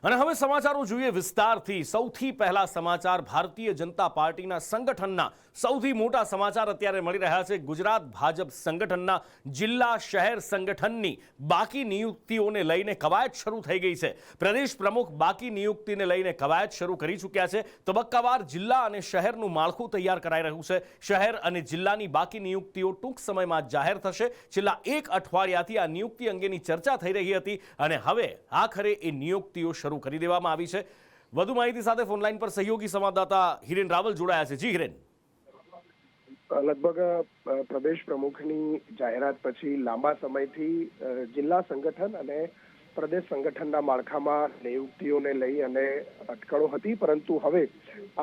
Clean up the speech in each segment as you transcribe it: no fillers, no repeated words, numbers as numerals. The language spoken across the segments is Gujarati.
અને હવે સમાચારો જોઈએ વિસ્તારથી। સૌથી પહેલા સમાચાર ભારતીય જનતા પાર્ટીના સંગઠનના સૌથી મોટા સમાચાર અત્યારે મળી રહ્યા છે। ગુજરાત ભાજપ સંગઠનના જિલ્લા શહેર સંગઠનની બાકી નિયુક્તિઓને લઈને કવાયત શરૂ થઈ ગઈ છે। પ્રદેશ પ્રમુખ બાકી નિયુક્તિને લઈને કવાયત શરૂ કરી ચૂક્યા છે। તબક્કાવાર જિલ્લા અને શહેરનું માળખું તૈયાર કરાઈ રહ્યું છે। શહેર અને જિલ્લાની બાકી નિયુક્તિઓ ટૂંક સમયમાં જાહેર થશે। છેલ્લા એક અઠવાડિયાથી આ નિયુક્તિ અંગેની ચર્ચા થઈ રહી હતી અને હવે આખરે એ નિયુક્તિઓ શરૂ કરી દેવામાં આવી છે। વધુ માહિતી સાથે ફોનલાઈન પર સહયોગી સંવાદદાતા હિરેન રાવલ જોડાયા છે। જી હિરેન, લગભગ પ્રદેશ પ્રમુખની જાહેરાત પછી લાંબા સમયથી જિલ્લા સંગઠન અને પ્રદેશ સંગઠનના માળખામાં નિયુક્તિઓને લઈ અને અટકળો હતી, પરંતુ હવે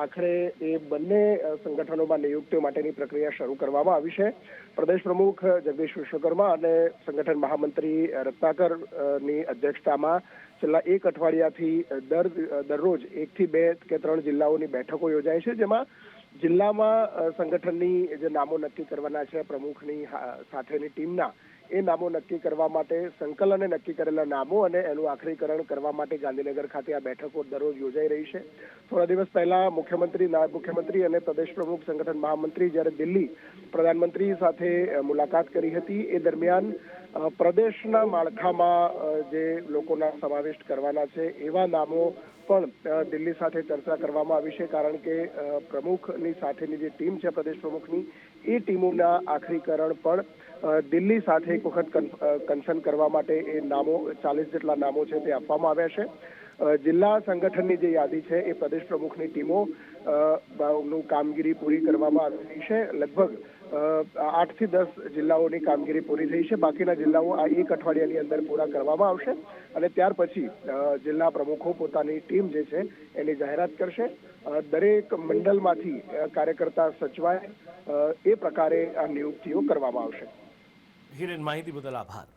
આખરે એ બંને સંગઠનોમાં નિયુક્તિઓ માટેની પ્રક્રિયા શરૂ કરવામાં આવી છે। પ્રદેશ પ્રમુખ જગદીશ વિશ્વકર્મા અને સંગઠન મહામંત્રી રત્નાકરની અધ્યક્ષતામાં છેલ્લા એક અઠવાડિયાથી દરરોજ 1 થી 2 કે 3 જિલ્લાઓની બેઠકો યોજાય છે, જેમાં જિલ્લામાં સંગઠનની જે નામો નક્કી કરવાના છે પ્રમુખની સાથેની ટીમના, એ નામો નક્કી કરવા માટે સંકલને નક્કી કરેલા નામો અને એનું આખરીકરણ કરવા માટે ગાંધીનગર ખાતે આ બેઠકો દરરોજ યોજાઈ રહી છે। થોડા દિવસ પહેલા મુખ્યમંત્રી, નાયબ મુખ્યમંત્રી અને પ્રદેશ પ્રમુખ સંગઠન મહામંત્રી જ્યારે દિલ્હી પ્રધાનમંત્રી સાથે મુલાકાત કરી હતી, એ દરમિયાન પ્રદેશના માળખામાં જે લોકોના સમાવેશ કરવાના છે એવા નામો પણ દિલ્હી સાથે ચર્ચા કરવામાં આવી છે, કારણ કે પ્રમુખની સાથેની જે ટીમ છે પ્રદેશ પ્રમુખની, એ ટીમોના આખરીકરણ પણ દિલ્હી સાથે એક વખત કન્સર્ન કરવા માટે એ નામો 40 જેટલા નામો છે તે આપવામાં આવ્યા છે। જિલ્લા સંગઠનની જે યાદી છે એ પ્રદેશ પ્રમુખની ટીમો નું કામગીરી પૂરી કરવામાં આવી રહી છે। લગભગ 8 થી 10 જિલ્લાઓની કામગીરી પૂરી થઈ છે। બાકીના જિલ્લાઓ આ એક અઠવાડિયાની અંદર પૂરા કરવામાં આવશે અને ત્યાર પછી જિલ્લા પ્રમુખો પોતાની ટીમ જે છે એની જાહેરાત કરશે। દરેક મંડળમાંથી કાર્યકર્તા સચવાય એ પ્રકારે આ નિયુક્તિઓ કરવામાં આવશે। હિરેન, માહિતી બદલ આભાર।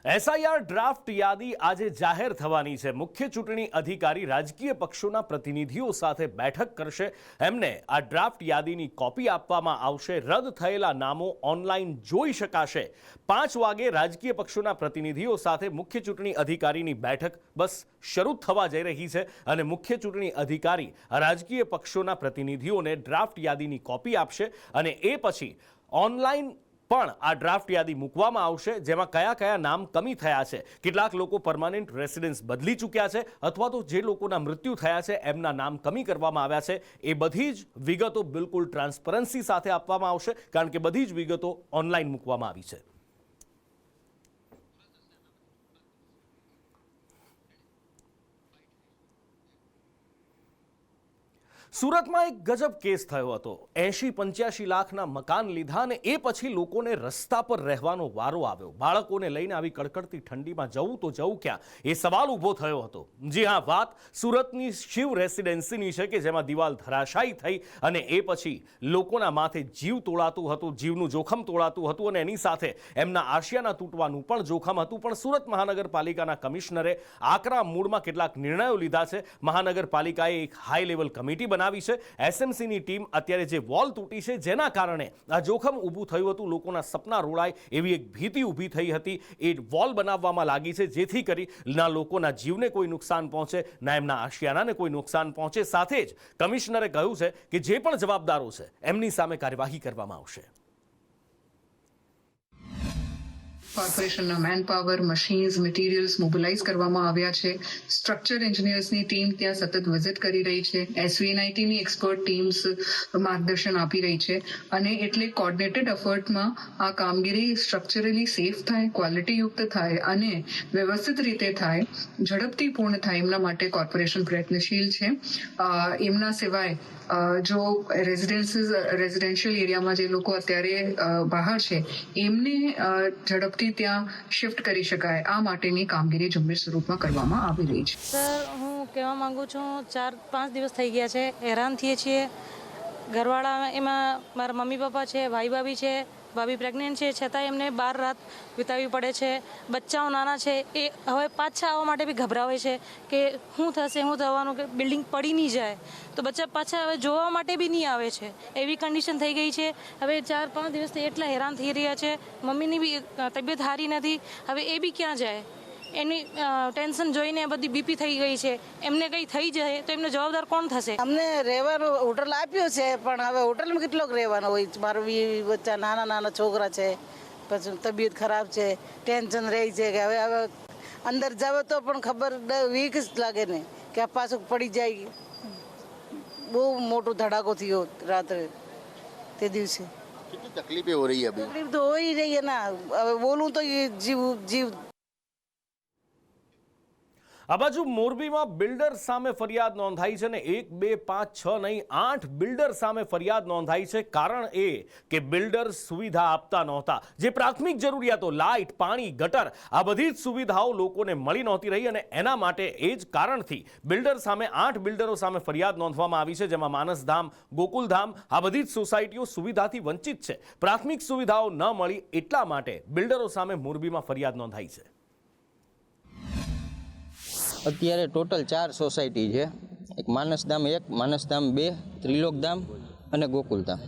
એસઆઈઆર ડ્રાફ્ટ યાદી આજે જાહેર થવાની છે। મુખ્ય ચૂંટણી અધિકારી રાજકીય પક્ષોના પ્રતિનિધિઓ સાથે બેઠક કરશે। એમને આ ડ્રાફ્ટ યાદીની કોપી આપવામાં આવશે। રદ થયેલા નામો ઓનલાઈન જોઈ શકાશે। 5 વાગે રાજકીય પક્ષોના પ્રતિનિધિઓ સાથે મુખ્ય ચૂંટણી અધિકારીની બેઠક બસ શરૂ થવા જઈ રહી છે અને મુખ્ય ચૂંટણી અધિકારી રાજકીય પક્ષોના પ્રતિનિધિઓને ડ્રાફ્ટ યાદીની કોપી આપશે અને એ પછી ઓનલાઈન પણ આ ડ્રાફ્ટ યાદી મૂકવામાં આવશે, જેમાં કયા કયા નામ કમી થયા છે, કેટલાક લોકો પરમાનન્ટ રેસિડેન્સ બદલી ચૂક્યા છે અથવા તો જે લોકોના મૃત્યુ થયા છે એમના નામ કમી કરવામાં આવ્યા છે, એ બધી જ વિગતો બિલકુલ ટ્રાન્સપરન્સી સાથે આપવામાં આવશે, કારણ કે બધી જ વિગતો ઓનલાઈન મૂકવામાં આવી છે। સુરતમાં એક ગજબ કેસ થયો હતો। 80-85 લાખના મકાન લીધા અને એ પછી લોકોને રસ્તા પર રહેવાનો વારો આવ્યો। બાળકોને લઈને આવી કડકડતી ઠંડીમાં જવું તો જવું ક્યાં, એ સવાલ ઊભો થયો હતો। જી હા, વાત સુરતની શિવ રેસિડેન્સીની છે કે જેમાં દિવાલ ધરાશાયી થઈ અને એ પછી લોકોના માથે જીવ તોળાતું હતું, જીવનું જોખમ તોળાતું હતું અને એની સાથે એમના આશિયાના તૂટવાનું પણ જોખમ હતું। પણ સુરત મહાનગરપાલિકાના કમિશનરે આકરા મૂળમાં કેટલાક નિર્ણયો લીધા છે। મહાનગરપાલિકાએ એક હાઈ લેવલ કમિટી બનાવી છે। એસએમસીની ટીમ અત્યારે જે વોલ તૂટી છે જેના કારણે આ જોખમ ઊભું થયું હતું, લોકોના સપના રોળાય એવી એક ભીતિ ઊભી થઈ હતી, એ વોલ બનાવવામાં લાગી છે જેથી કરી ના લોકોના જીવને કોઈ નુકસાન પહોંચે, ના એમના આશિયાનાને કોઈ નુકસાન પહોંચે। સાથે જ કમિશનરે કહ્યું છે કે જે પણ જવાબદારો છે એમની સામે કાર્યવાહી કરવામાં આવશે। કોર્પોરેશનના મેનપાવર, મશીન્સ, મટીરિયલ્સ મોબિલાઇઝ કરવામાં આવ્યા છે। સ્ટ્રક્ચર એન્જિનિયર્સની ટીમ ત્યાં સતત વિઝિટ કરી રહી છે। એસવીએનઆઈટીની એક્સપર્ટ ટીમ્સ માર્ગદર્શન આપી રહી છે અને એટલે કોર્ડિનેટેડ એફર્ટમાં આ કામગીરી સ્ટ્રક્ચરલી સેફ થાય, ક્વોલિટીયુક્ત થાય અને વ્યવસ્થિત રીતે થાય, ઝડપથી પૂર્ણ થાય, એમના માટે કોર્પોરેશન પ્રયત્નશીલ છે। એમના સિવાય જો રેઝિડેન્શિયલ એરિયામાં જે લોકો અત્યારે બહાર છે એમને ઝડપથી ત્યાં શિફ્ટ કરી શકાય, આ માટેની કામગીરી ઝુંબેશ સ્વરૂપમાં કરવામાં આવી રહી છે। સર, હું કહેવા માંગુ છું, 4-5 દિવસ થઈ ગયા છે, હેરાન થઈએ છીએ। ઘરવાળા એમાં મારા મમ્મી પપ્પા છે, ભાઈ ભાભી છે, ભાભી પ્રેગ્નેન્ટ છે, છતાં એમને 12 રાત વિતાવવી પડે છે। બચ્ચાઓ નાના છે, એ હવે પાછા આવવા માટે બી ગભરાવે છે કે શું થશે, શું થવાનું, કે બિલ્ડિંગ પડી નહીં જાય તો બચ્ચા પાછા હવે જોવા માટે બી નહીં આવે છે, એવી કન્ડિશન થઈ ગઈ છે। હવે 4-5 દિવસથી એટલા હેરાન થઈ રહ્યા છે। મમ્મીની બી તબિયત સારી નથી, હવે એ બી ક્યાં જાય। એની ટેન્શન જોઈને બધી બીપી થઈ ગઈ છે. એમને કંઈ થઈ જાય તો એમનો જવાબદાર કોણ થશે? અમને રહેવાનું હોટલ આપ્યું છે, પણ હવે હોટલમાં કેટલોક રહેવાનો હોય? મારા બચ્ચા નાના છોકરા છે, પછી તબિયત ખરાબ છે, ટેન્શન રહી છે કે હવે અંદર જાવ તો પણ ખબર વીક જ લાગે ને કે આ પાછું પડી જાય. બહુ મોટો ધડાકો થયો રાત્રે તે દિવસે. कितनी तकलीफें हो रही है अभी? તકલીફ તો હોય રહી है ના. હવે બોલું તો એ જીવ. આ બાજુ મોરબીમાં બિલ્ડર સામે ફરિયાદ નોંધાઈ છે ને 1, 2, 5, 6 નહીં 8 બિલ્ડર સામે ફરિયાદ નોંધાઈ છે. કારણ એ કે બિલ્ડર સુવિધા આપતા નહોતા. જે પ્રાથમિક જરૂરિયાતો લાઇટ, પાણી, ગટર આ બધી જ સુવિધાઓ લોકોને મળી નહોતી રહી અને એના માટે એ જ કારણથી બિલ્ડર સામે 8 બિલ્ડરો સામે ફરિયાદ નોંધવામાં આવી છે. જેમાં માનસધામ, ગોકુલધામ આ બધી જ સોસાયટીઓ સુવિધાથી વંચિત છે. પ્રાથમિક સુવિધાઓ ન મળી એટલા માટે બિલ્ડરો સામે મોરબીમાં ફરિયાદ નોંધાઈ છે. અત્યારે ટોટલ 4 સોસાયટી છે. એક માનસધામ 1, માનસધામ 2, ત્રિલોકધામ અને ગોકુલધામ.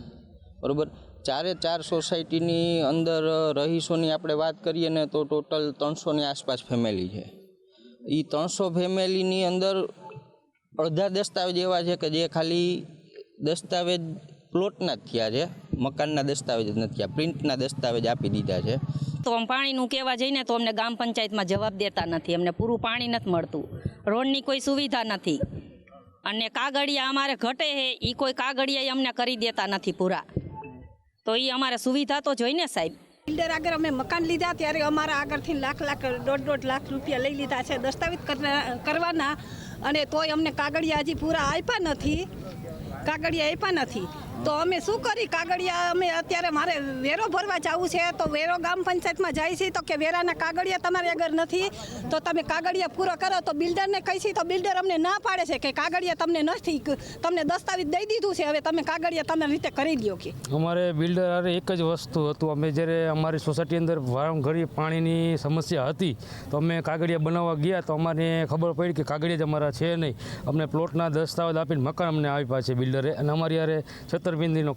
બરાબર, 4 સોસાયટીની અંદર રહીશોની આપણે વાત કરીએ ને તો ટોટલ 300ની આસપાસ ફેમિલી છે. એ 300 ફેમિલીની અંદર અડધા દસ્તાવેજ એવા છે કે જે ખાલી દસ્તાવેજ પ્લોટના જ થયા છે, મકાનના દસ્તાવેજ જ નથી થયા. પ્રિન્ટના દસ્તાવેજ આપી દીધા છે. તો પાણીનું કહેવા જઈને તો અમને ગામ પંચાયતમાં જવાબ દેતા નથી. અમને પૂરું પાણી નથી મળતું, રોડની કોઈ સુવિધા નથી અને કાગળિયા અમારે ઘટે છે એ કોઈ કાગળિયા અમને કરી દેતા નથી પૂરા. તો એ અમારે સુવિધા તો જોઈને સાહેબ. બિલ્ડર આગળ અમે મકાન લીધા ત્યારે અમારા આગળથી લાખ 1.5 લાખ રૂપિયા લઈ લીધા છે દસ્તાવેજ કરવાના, અને તોય અમને કાગળિયા હજી પૂરા આપ્યા નથી. તો અમે શું કરી? કાગળિયા અમે અત્યારે મારે વેરો ભરવા જવું છે તો વેરો ગામ પંચાયતમાં જાય છે તો કે વેરાના કાગળિયા તમારે આગળ નથી તો તમે કાગળિયા પૂરો કરો. તો બિલ્ડરને કહી છે તો બિલ્ડર અમને ના પાડે છે કે કાગળિયા તમને નથી, તમને દસ્તાવેજ દઈ દીધું છે, હવે તમે કાગળિયા તમારી રીતે કરી લ્યો. કે અમારે બિલ્ડર અરે એક જ વસ્તુ હતું, અમે જ્યારે અમારી સોસાયટી અંદર વારંઘડી પાણીની સમસ્યા હતી તો અમે કાગળિયા બનાવવા ગયા તો અમારે ખબર પડી કે કાગળિયા જ અમારા છે નહીં. અમને પ્લોટના દસ્તાવેજ આપીને મકાન અમને આપ્યા છે બિલ્ડરે, અને અમારી યારે છેતરપિંડીનો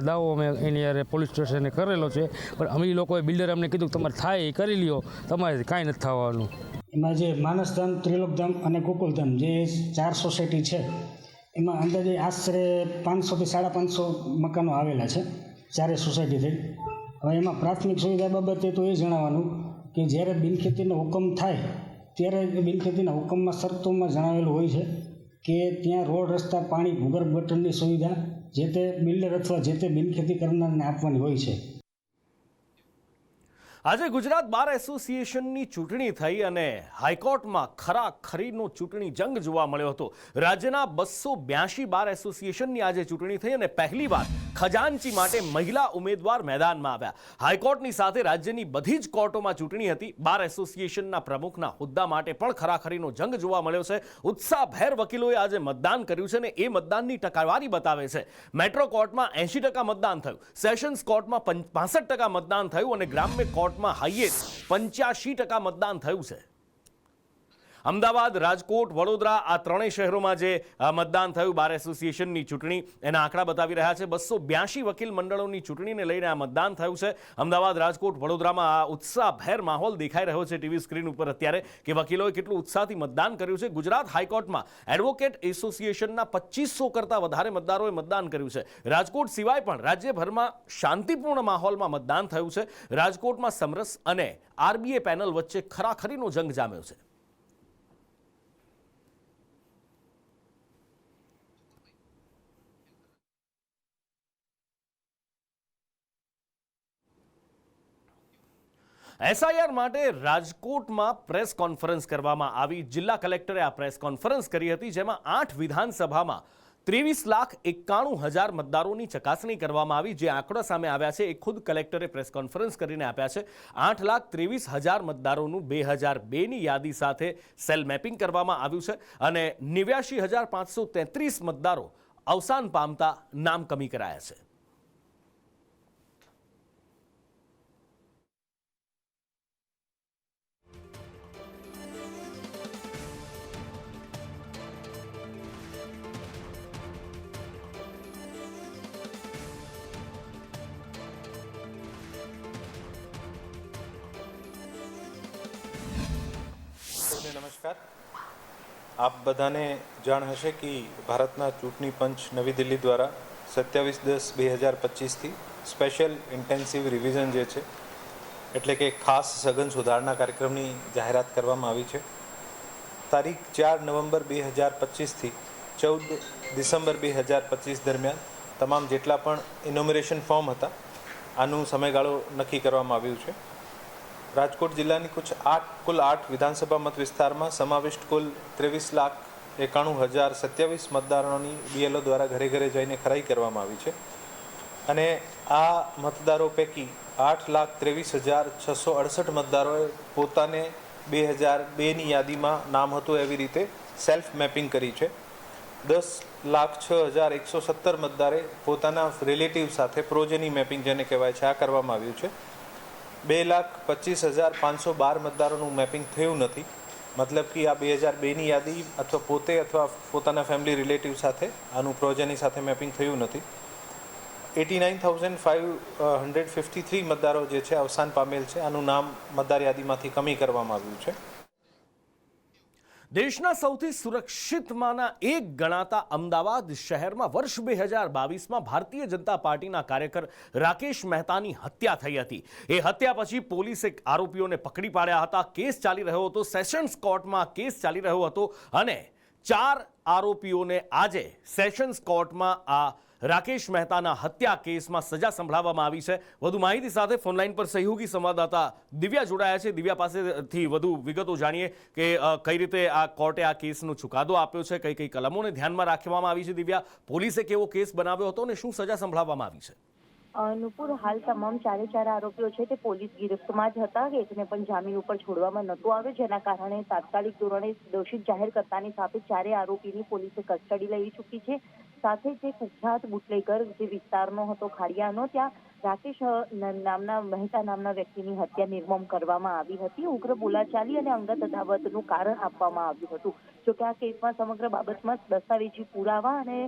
દાવો અમે એની યારે પોલીસ સ્ટેશને કરેલો છે. પણ અમે લોકોએ બિલ્ડરે અમને કીધું કે તમારે થાય એ કરી લ્યો, તમારે કાંઈ નથી થવાનું. એમાં જે માનસધામ, ત્રિલોકધામ અને ગોકુલધામ જે 4 સોસાયટી છે એમાં અંદાજે આશરે 500 થી 550 મકાનો આવેલા છે 4 સોસાયટીથી. હવે એમાં પ્રાથમિક સુવિધા બાબતે તો એ જણાવવાનું કે જ્યારે બિનખેતીનો હુકમ થાય ત્યારે બિનખેતીના હુકમમાં શરતોમાં જણાવેલું હોય છે કે ત્યાં રોડ, રસ્તા, પાણી, ભૂગર્ભ ગટરની સુવિધા જે તે બિલ્ડર અથવા જે તે બિનખેતી કરનારને આપવાની હોય છે. આજે ગુજરાત બાર એસોસિએશનની ચૂંટણી થઈ અને હાઈકોર્ટમાં ખરાખરીનો ચૂંટણી જંગ જોવા મળ્યો હતો. રાજ્યના 282 બાર એસોસિએશનની આજે ચૂંટણી થઈ અને પહેલીવાર ખજાનચી માટે મહિલા ઉમેદવાર મેદાનમાં આવ્યા. હાઈકોર્ટની સાથે રાજ્યની બધી જ કોર્ટોમાં ચૂંટણી હતી. બાર એસોસિએશનના પ્રમુખના હોદ્દા માટે પણ ખરાખરીનો જંગ જોવા મળ્યો છે. ઉત્સાહભેર વકીલોએ આજે મતદાન કર્યું છે અને એ મતદાનની ટકાવારી બતાવે છે. મેટ્રો કોર્ટમાં 80% મતદાન થયું, સેશન્સ કોર્ટમાં 65% મતદાન થયું અને ગ્રામ્ય કોર્ટમાં હાઈએસ્ટ 85% મતદાન થયું છે. અમદાવાદ, રાજકોટ, વડોદરા આ ત્રણેય શહેરોમાં જે મતદાન થયું બાર એસોસિએશનની ચૂંટણી એના આંકડા બતાવી રહ્યા છે. 282 વકીલ મંડળોની ચૂંટણીને લઈને આ મતદાન થયું છે. અમદાવાદ, રાજકોટ, વડોદરામાં આ ઉત્સાહભેર માહોલ દેખાઈ રહ્યો છે ટીવી સ્ક્રીન ઉપર અત્યારે કે વકીલોએ કેટલું ઉત્સાહથી મતદાન કર્યું છે. ગુજરાત હાઈકોર્ટમાં એડવોકેટ એસોસિએશનના 2500 કરતાં વધારે મતદારોએ મતદાન કર્યું છે. રાજકોટ સિવાય પણ રાજ્યભરમાં શાંતિપૂર્ણ માહોલમાં મતદાન થયું છે. રાજકોટમાં સમરસ અને આરબીએ પેનલ વચ્ચે ખરાખરીનો જંગ જામ્યો છે. એસઆઈઆર માટે રાજકોટમાં પ્રેસ કોન્ફરન્સ કરવામાં આવી. જિલ્લા કલેક્ટરે આ પ્રેસ કોન્ફરન્સ કરી હતી જેમાં 8 વિધાનસભામાં 23,91,000 મતદારોની ચકાસણી કરવામાં આવી. જે આંકડા સામે આવ્યા છે એ ખુદ કલેક્ટરે પ્રેસ કોન્ફરન્સ કરીને આપ્યા છે. 8,23,000 મતદારોનું 2002ની યાદી સાથે સેલ મેપિંગ કરવામાં આવ્યું છે અને 89,533 મતદારો અવસાન પામતા નામ કમી કરાયા છે. નમસ્કાર. આપ બધાને જાણ હશે કે ભારતના ચૂંટણી પંચ નવી દિલ્હી દ્વારા 27/10/2025થી સ્પેશિયલ ઇન્ટેન્સિવ રિવિઝન જે છે એટલે કે ખાસ સઘન સુધારણા કાર્યક્રમની જાહેરાત કરવામાં આવી છે. તારીખ 4 નવેમ્બર 2025થી 14 ડિસેમ્બર 2025 દરમિયાન તમામ જેટલા પણ ઇનોમિનેશન ફોર્મ હતા આનું સમયગાળો નક્કી કરવામાં આવ્યું છે. રાજકોટ જિલ્લાની કુલ 8 વિધાનસભા મત વિસ્તારમાં સમાવિષ્ટ કુલ 23,91,027 મતદારોની બીએલઓ દ્વારા ઘરે ઘરે જઈને ખરાઈ કરવામાં આવી છે અને આ મતદારો પૈકી 8,23,668 મતદારોએ પોતાને 2002ની યાદીમાં નામ હતું એવી રીતે સેલ્ફ મેપિંગ કરી છે. 10,06,117 મતદારે પોતાના રિલેટિવ સાથે પ્રોજેની મેપિંગ જેને કહેવાય છે આ કરવામાં આવ્યું છે. 2,25,512 મતદારોનું મેપિંગ થયું નથી, મતલબ કે આ 2002ની યાદી અથવા પોતે અથવા પોતાના ફેમિલી રિલેટિવ સાથે આનું પ્રોજેની સાથે મેપિંગ થયું નથી. 89,553 મતદારો જે છે અવસાન પામેલ છે, આનું નામ મતદાર યાદીમાંથી કમી કરવામાં આવ્યું છે. દેશના સૌથી સુરક્ષિતમાંના એક ગણાતા અમદાવાદ શહેરમાં વર્ષ 2022માં ભારતીય જનતા પાર્ટીના કાર્યકર રાકેશ મહેતાની હત્યા થઈ હતી. એ હત્યા પછી પોલીસે આરોપીઓને પકડી પાડ્યા હતા. કેસ ચાલી રહ્યો હતો, સેશન્સ કોર્ટમાં કેસ ચાલી રહ્યો હતો અને 4 આરોપીઓને આજે સેશન્સ કોર્ટમાં આ રાકેશ મહેતાના હત્યા કેસમાં સજા સંભળાવવામાં આવી છે. વધુ માહિતી સાથે ફોનલાઈન પર સહયોગી સંવાદદાતા દિવ્યા જોડાયા છે. દિવ્યા પાસેથી વધુ વિગતો જાણીએ કે કઈ રીતે આ કોર્ટે આ કેસનો ચુકાદો આપ્યો છે, કઈ કઈ કલમોને ધ્યાનમાં રાખવામાં આવી છે. દિવ્યા, પોલીસે કેવો કેસ બનાવ્યો હતો અને શું સજા સંભળાવવામાં આવી છે? નુપુર, હાલ તમામ 4 આરોપીઓ છે તે પોલીસ ગિરફ્તમાં જ હતા. એકને પણ જામીન ઉપર છોડવામાં નહોતું આવ્યું, જેના કારણે તાત્કાલિક ધોરણે દોષિત જાહેર કરતાની સાથે 4 આરોપીની પોલીસે કસ્ટડી લઈ ચૂકી છે. સાથે જે કુખ્યાત બુટલેગર જે વિસ્તારનો હતો ખાડિયાનો, ત્યાં રાકેશ મહેતા નામના વ્યક્તિની હત્યા નિર્મમ કરવામાં આવી હતી. ઉગ્ર બોલાચાલી અને અંગત અદાવતનું કારણ આપવામાં આવ્યું હતું. જોકે આ કેસમાં સમગ્ર બાબતમાં દસ્તાવેજી પુરાવા અને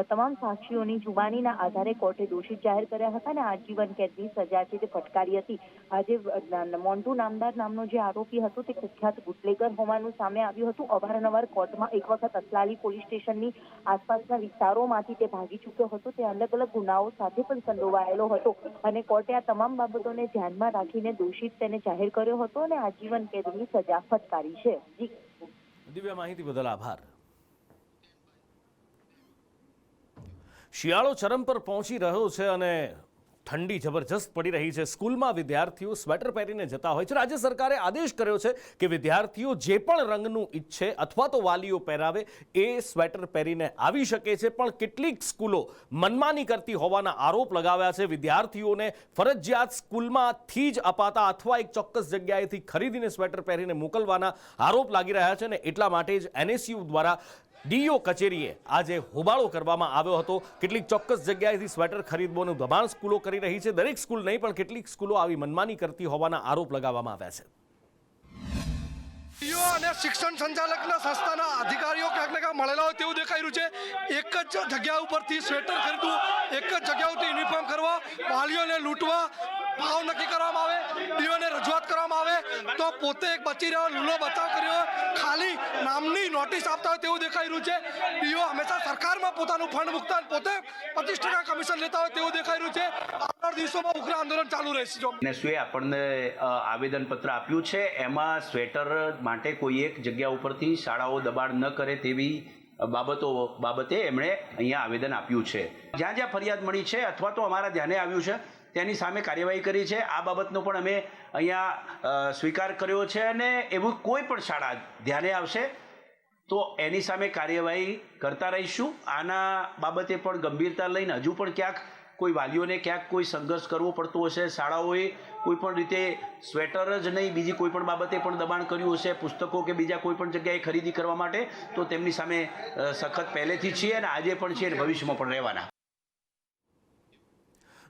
તમામ સાક્ષીઓની જુબાનીના આધારે કોર્ટે દોષિત જાહેર કર્યા હતા અને આજીવન કેદની સજા છે તે ફટકારી હતી. આજે મોન્ટુ નામદાર નામનો જે આરોપી હતો તે કુખ્યાત બુટલેગર હોવાનું સામે આવ્યું હતું. અવારનવાર કોર્ટમાં એક વખત અસલાલી પોલીસ સ્ટેશનની આસપાસના વિસ્તારોમાંથી તે ભાગી ચૂક્યો હતો. તે અલગ અલગ ગુનાઓ સાથે પણ સંડોવાયેલો હતો અને કોર્ટે આ તમામ બાબતોને ધ્યાનમાં રાખીને દોષિત તેને જાહેર કર્યો હતો અને આજીવન કેદની સજા ફટકારી છે. દિવ્યા, માહિતી બદલ આભાર. શિયાળો ચરમ પર પહોંચી રહ્યો છે અને ઠંડી જબરજસ્ત પડી રહી છે. સ્કૂલમાં વિદ્યાર્થીઓ સ્વેટર પહેરીને જતા હોય છે. રાજ્ય સરકારે આદેશ કર્યો છે કે વિદ્યાર્થીઓ જે પણ રંગનું ઈચ્છે અથવા તો વાલીઓ પહેરાવે એ સ્વેટર પહેરીને આવી શકે છે, પણ કેટલીક સ્કૂલો મનમાની કરતી હોવાના આરોપ લગાવ્યા છે. વિદ્યાર્થીઓને ફરજિયાત સ્કૂલમાંથી જ અપાતા અથવા એક ચોક્કસ જગ્યાએથી ખરીદીને સ્વેટર પહેરીને મોકલવાના આરોપ લાગી રહ્યા છે અને એટલા માટે જ NSU દ્વારા ડીઓ કચેરીએ આજે હોબાળો કરવામાં આવ્યો હતો. કેટલીક ચોક્કસ જગ્યાએથી સ્વેટર ખરીદવાનું દબાણ સ્કૂલો કરી રહી છે. દરેક સ્કૂલ નહીં, પણ કેટલીક સ્કૂલો આવી મનમાની કરતી હોવાના આરોપ લગાવવામાં આવ્યા છે. અને શિક્ષણ સંચાલકના સંસ્થાના અધિકારીઓ ક્યાંક ને ક્યાંક મળેલા હોય તેવું દેખાઈ રહ્યું છે. એક જ જગ્યા ઉપરથી સ્વેટર ખરીદવું, એક જ જગ્યા ઉપરથી યુનિફોર્મ કરવા, વાલીઓને લૂંટવા, ભાવ નક્કી કરવામાં આવે, ડીઓને રજૂઆત કરવામાં આવે તો પોતે એક બચી રહ્યો, લૂલો બચાવ કર્યો, ખાલી નામની નોટિસ આપતા હોય તેવું દેખાઈ રહ્યું છે. ડીઓ હંમેશા સરકારમાં પોતાનું ફંડ મૂકતા પોતે 25% કમિશન લેતા હોય તેવું દેખાઈ રહ્યું છે. આવનાર દિવસોમાં ઉગ્ર આંદોલન ચાલુ રહેશે. NSUએ આપણને આવેદનપત્ર આપ્યું છે. એમાં સ્વેટર માટે કોઈ એક જગ્યા ઉપરથી શાળાઓ દબાણ ન કરે તેવી બાબતે એમણે અહીંયા આવેદન આપ્યું છે. જ્યાં જ્યાં ફરિયાદ મળી છે અથવા તો અમારા ધ્યાને આવ્યું છે તેની સામે કાર્યવાહી કરી છે. આ બાબતનો પણ અમે અહીંયા સ્વીકાર કર્યો છે અને એવું કોઈ પણ શાળા ધ્યાને આવશે તો એની સામે કાર્યવાહી કરતા રહીશું. આના બાબતે પણ ગંભીરતા લઈને હજુ પણ ક્યાંક કોઈ વાલીઓને ક્યાંક કોઈ સંઘર્ષ કરવો પડતો હશે, શાળાઓએ કોઈ પણ રીતે સ્વેટર જ નહીં બીજી કોઈ પણ બાબતે પણ દબાણ કર્યું હશે, પુસ્તકો કે બીજા કોઈ પણ જગ્યાએ ખરીદી કરવા માટે, તો તેમની સામે સખત પહેલેથી છીએ અને આજે પણ છીએ અને ભવિષ્યમાં પણ રહેવાના.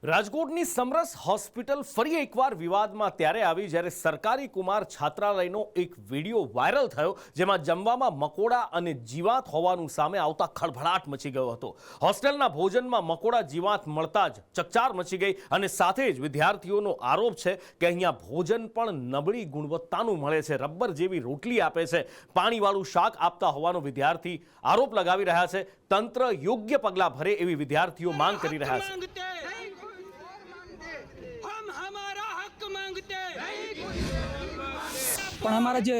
રાજકોટની સમરસ હોસ્પિટલ ફરી એકવાર વિવાદમાં ત્યારે આવી જ્યારે સરકારી કુમાર છાત્રાલયનો એક વિડીયો વાયરલ થયો જેમાં જમવામાં મકોડા અને જીવાત હોવાનું સામે આવતા ખળભળાટ મચી ગયો હતો. હોસ્ટેલના ભોજનમાં મકોડા જીવાત મળતા જ ચકચાર મચી ગઈ અને સાથે જ વિદ્યાર્થીઓનો આરોપ છે કે અહીંયા ભોજન પણ નબળી ગુણવત્તાનું મળે છે. રબર જેવી રોટલી આપે છે, પાણીવાળું શાક આપતા હોવાનો વિદ્યાર્થી આરોપ લગાવી રહ્યા છે. તંત્ર યોગ્ય પગલાં ભરે એવી વિદ્યાર્થીઓ માંગ કરી રહ્યા છે. પણ અમારા જે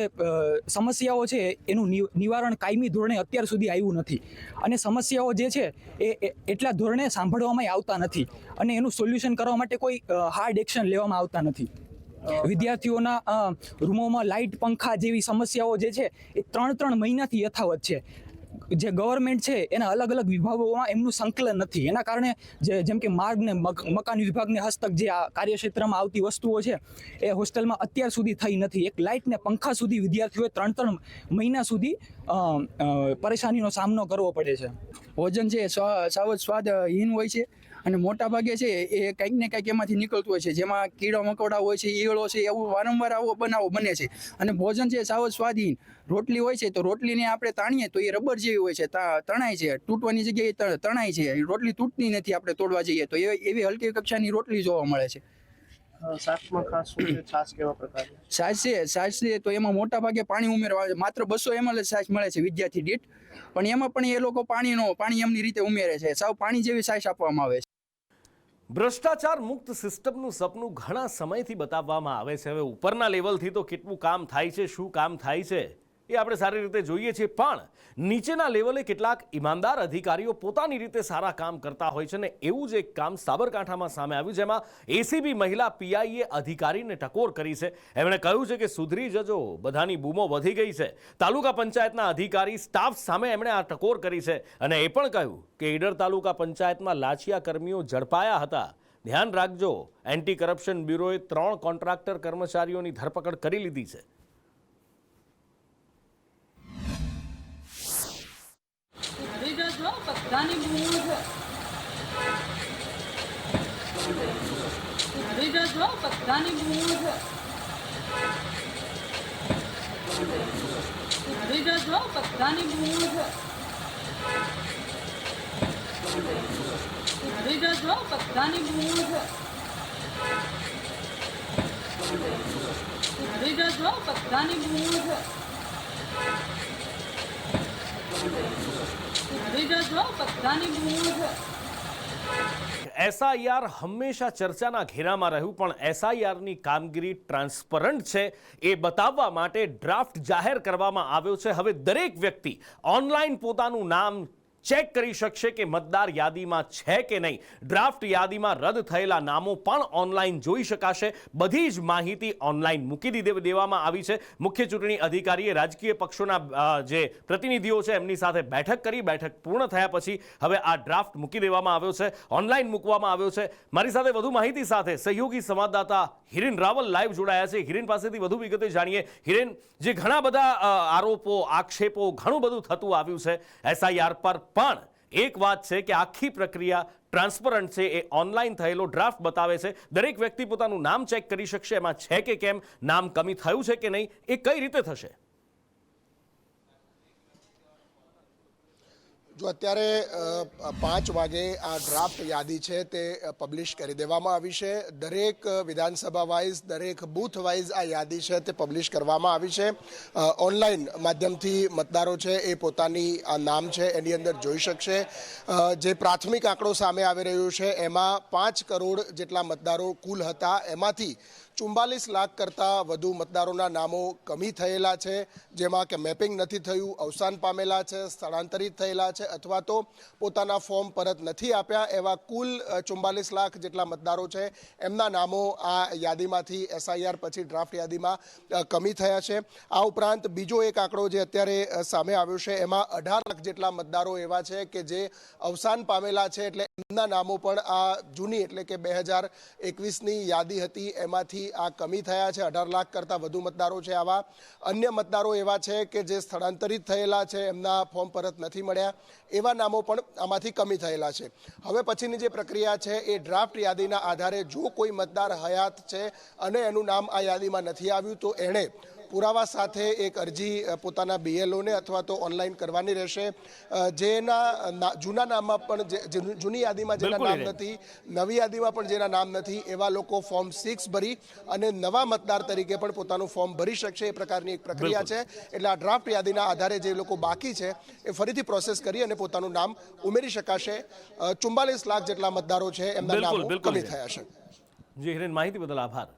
સમસ્યાઓ છે એનું નિવારણ કાયમી ધોરણે અત્યાર સુધી આવ્યું નથી અને સમસ્યાઓ જે છે એ એટલા ધોરણે સાંભળવામાં આવતા નથી અને એનું સોલ્યુશન કરવા માટે કોઈ હાર્ડ એક્શન લેવામાં આવતા નથી. વિદ્યાર્થીઓના રૂમોમાં લાઇટ પંખા જેવી સમસ્યાઓ જે છે એ 3 મહિનાથી યથાવત છે. જે ગવર્મેન્ટ છે એના અલગ અલગ વિભાગોમાં એમનું સંકલન નથી. એના કારણે જેમ કે માર્ગ ને મકાન વિભાગને હસ્તક જે આ કાર્યક્ષેત્રમાં આવતી વસ્તુઓ છે એ હોસ્ટેલમાં અત્યાર સુધી થઈ નથી. એક લાઇટ ને પંખા સુધી વિદ્યાર્થીઓએ 3 મહિના સુધી પરેશાનીનો સામનો કરવો પડે છે. ભોજન છે સાવ સ્વાદહીન હોય છે અને મોટા ભાગે છે એ કંઈક ને કંઈક એમાંથી નીકળતું હોય છે, જેમાં કીડા મકોડા હોય છે, ઈયળો છે, એવું વારંવાર આવો બનાવો બને છે. અને ભોજન છે સાવ સ્વાદહીન. રોટલી હોય છે તો રોટલીને આપણે તાણીએ તો એ રબર જેવી હોય છે, તણાય છે, તૂટવાની જગ્યાએ તણાય છે. રોટલી તૂટતી નથી આપણે તોડવા જઈએ તો એવી હલકી કક્ષાની રોટલી જોવા મળે છે. શાકમાં ખાસ શું છે? છાશ કેવા પ્રકારની? છાશ છે તો એમાં મોટા ભાગે પાણી ઉમેરવા આવે છે. માત્ર 200 ml છાશ મળે છે વિદ્યાર્થી દીઠ, પણ એમાં પણ એ લોકો પાણી એમની રીતે ઉમેરે છે. સાવ પાણી જેવી છાશ આપવામાં આવે છે. ભ્રષ્ટાચાર મુક્ત સિસ્ટમનું સપનું ઘણા સમયથી બતાવવામાં આવે છે. હવે ઉપરના લેવલથી તો કેટલું કામ થાય છે, શું કામ થાય છે એ આપણે સારી રીતે જોઈએ છીએ, પણ નીચેના લેવલે કેટલાક ઈમાનદાર અધિકારીઓ પોતાની રીતે સારા કામ કરતા હોય છે. ને એવું જ એક કામ સાબરકાંઠામાં સામે આવ્યું જેમાં એસીબી મહિલા પીઆઈએ અધિકારીને ટકોર કરી છે. એમણે કહ્યું છે કે સુધરી જજો, બધાની બૂમો વધી ગઈ છે. તાલુકા પંચાયતના અધિકારી સ્ટાફ સામે એમણે આ ટકોર કરી છે અને એ પણ કહ્યું કે ઈડર તાલુકા પંચાયતમાં લાંચિયા કર્મીઓ ઝડપાયા હતા. ધ્યાન રાખજો, એન્ટી કરપ્શન બ્યુરોએ 3 કોન્ટ્રાક્ટર કર્મચારીઓની ધરપકડ કરી લીધી છે. એસઆઈઆર હંમેશા ચર્ચાના ઘેરામાં રહ્યું, પણ એસઆઈઆરની કામગીરી ટ્રાન્સપરન્ટ છે એ બતાવવા માટે ડ્રાફ્ટ જાહેર કરવામાં આવ્યો છે. હવે દરેક વ્યક્તિ ઓનલાઈન પોતાનું નામ ચેક કરી શકશે કે મતદાર યાદીમાં છે કે નહીં. ડ્રાફ્ટ યાદીમાં રદ થયેલા નામો પણ ઓનલાઈન જોઈ શકાશે. બધી જ માહિતી ઓનલાઈન મૂકી દેવામાં આવી છે. મુખ્ય ચૂંટણી અધિકારીએ રાજકીય પક્ષોના જે પ્રતિનિધિઓ છે એમની સાથે બેઠક કરી. બેઠક પૂર્ણ થયા પછી હવે આ ડ્રાફ્ટ મૂકી દેવામાં આવ્યો છે, ઓનલાઈન મૂકવામાં આવ્યો છે. મારી સાથે વધુ માહિતી સાથે સહયોગી સંવાદદાતા હિરેન રાવલ લાઈવ જોડાયા છે. હિરેન પાસેથી વધુ વિગતે જાણીએ. હિરેન, જે ઘણા બધા આરોપો, આક્ષેપો, ઘણું બધું થતું આવ્યું છે એસઆઈઆર પર, પણ એક વાત છે કે આખી પ્રક્રિયા ટ્રાન્સપરન્ટ છે. એ ઓનલાઈન થયેલો ડ્રાફ્ટ બતાવે છે. દરેક વ્યક્તિ પોતાનું નામ ચેક કરી શકશે. એમાં છે કે કેમ, નામ કમી થયું છે કે નહીં, એ કઈ રીતે થશે? જો અત્યારે 5 વાગે આ ડ્રાફ્ટ યાદી છે તે પબ્લિશ કરી દેવામાં આવી છે. દરેક વિધાનસભા વાઇઝ, દરેક બૂથ વાઇઝ આ યાદી છે તે પબ્લિશ કરવામાં આવી છે. ઓનલાઈન માધ્યમથી મતદારો છે એ પોતાની આ નામ છે એની અંદર જોઈ શકશે. જે પ્રાથમિક આંકડો સામે આવી રહ્યો છે એમાં 5 કરોડ જેટલા મતદારો કુલ હતા, એમાંથી 44 લાખ કરતાં વધુ મતદારોના નામો કમી થયેલા છે, જેમાં કે મેપિંગ નથી થયું, અવસાન પામેલા છે, સ્થળાંતરિત થયેલા છે અથવા તો પોતાના ફોર્મ પરત નથી આપ્યા. એવા કુલ 44 લાખ જેટલા મતદારો છે એમના નામો આ યાદીમાંથી, એસઆઈઆર પછી ડ્રાફ્ટ યાદીમાં કમી થયા છે. આ ઉપરાંત બીજો એક આંકડો જે અત્યારે સામે આવ્યો છે એમાં 18 લાખ જેટલા મતદારો એવા છે કે જે અવસાન પામેલા છે, એટલે એમના નામો પણ આ જૂની એટલે કે 2021ની યાદી હતી એમાંથી આ કમી થયા છે. 18 લાખ કરતાં વધુ મતદારો છે. આવા અન્ય મતદારો એવા છે કે જે સ્થળાંતરિત થયેલા છે, એમના ફોર્મ પરત નથી મળ્યા, એવા નામો પણ આમાંથી કમી થયેલા છે. હવે પછીની જે પ્રક્રિયા છે એ ડ્રાફ્ટ યાદીના આધારે જો કોઈ મતદાર હયાત છે અને એનું નામ આ યાદીમાં નથી આવ્યું તો એણે પુરાવા સાથે એક અરજી પોતાના BLOને અથવા તો ઓનલાઈન કરવાની રહેશે. જેના જૂના નામમાં પણ જૂની યાદીમાં જેના નામ નથી, નવી યાદીમાં પણ જેના નામ નથી, એવા લોકો ફોર્મ 6 ભરી અને નવા મતદાર તરીકે પણ પોતાનું ફોર્મ ભરી શકશે. એ પ્રકારની એક પ્રક્રિયા છે. એટલે આ ડ્રાફ્ટ યાદીના આધારે જે લોકો બાકી છે એ ફરીથી પ્રોસેસ કરી અને પોતાનું નામ ઉમેરી શકાશે. 44 લાખ જેટલા મતદારો છે એમના નામો કમી થયા છે. જી હિરેન, માહિતી બદલ આભાર.